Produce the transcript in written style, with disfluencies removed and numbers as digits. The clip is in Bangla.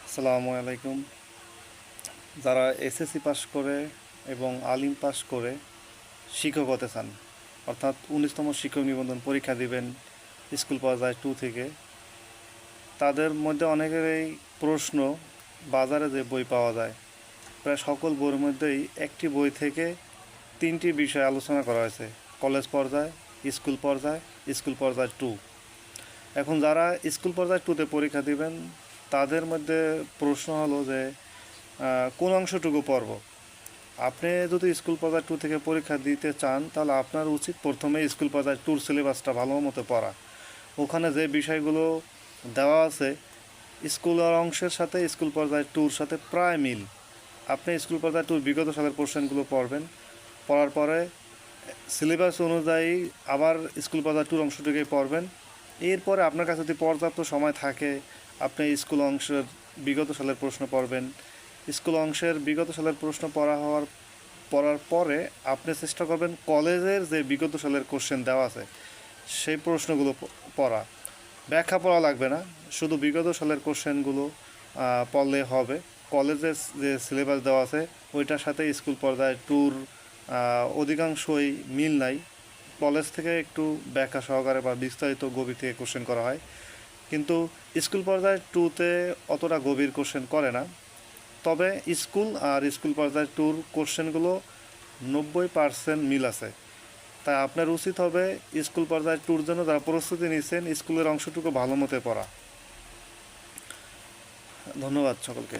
আসসালামু আলাইকুম। যারা এসএসসি পাস করে এবং আলিম পাস করে শিক্ষক হতে চান, অর্থাৎ 19তম শিক্ষক নিবন্ধন পরীক্ষা দিবেন স্কুল পর্যায়ে 2 থেকে, তাদের মধ্যে অনেকেরই প্রশ্ন, বাজারে যে বই পাওয়া যায় প্রায় সকল বইয়ের মধ্যেই একটি বই থেকে 3টি বিষয় আলোচনা করা হয়েছে: কলেজ পর্যায়ে, স্কুল পর্যায়ে 2। এখন যারা স্কুল পর্যায়ে 2তে পরীক্ষা দিবেন তাদের মধ্যে প্রশ্ন হলো যে কোন অংশটুকু পড়ব। আপনি যদি স্কুল পর্যায়ে 2 থেকে পরীক্ষা দিতে চান তাহলে আপনার উচিত প্রথমে স্কুল পর্যায়ে 2 সিলেবাসটা ভালো মতো পড়া। ওখানে যে বিষয়গুলো দেওয়া আছে স্কুলের অংশের সাথে স্কুল পর্যায়ে 2-র সাথে প্রায় মিল। আপনি স্কুল পর্যায়ে 2 বিগত সালের কোশ্চেনগুলো পড়বেন, পড়ার পরে সিলেবাস অনুযায়ী আবার স্কুল পর্যায়ে 2-র অংশটুকুই পড়বেন। এরপরে আপনার কাছে যদি পর্যাপ্ত সময় থাকে আপনি স্কুল অংশের বিগত সালের প্রশ্ন পড়বেন। স্কুল অংশের বিগত সালের প্রশ্ন পড়ার পরে আপনি চেষ্টা করবেন কলেজের যে বিগত সালের কোশ্চেন দেওয়া আছে সেই প্রশ্নগুলো পড়া। ব্যাখ্যা পড়া লাগবে না, শুধু বিগত সালের কোশ্চেনগুলো পড়লে হবে। কলেজের যে সিলেবাস দেওয়া আছে ওইটার সাথে স্কুল পর্যায়ে 2-র অধিকাংশই মিল নাই। কলেজ থেকে একটু ব্যাখ্যা সহকারে বা বিস্তারিত গভীর থেকে কোশ্চেন করা হয়, কিন্তু স্কুল পর্যায়ে 2-তে অতটা গভীর কোশ্চেন করে না। তবে স্কুল পর্যায়ে 2-র কোশ্চেনগুলো 90% মিল আছে। তাই আপনার উচিত হবে স্কুল পর্যায়ে 2-র জন্য যারা প্রস্তুতি নিচ্ছেন স্কুলের অংশটুকু ভালো মতো পড়া। ধন্যবাদ সকলকে।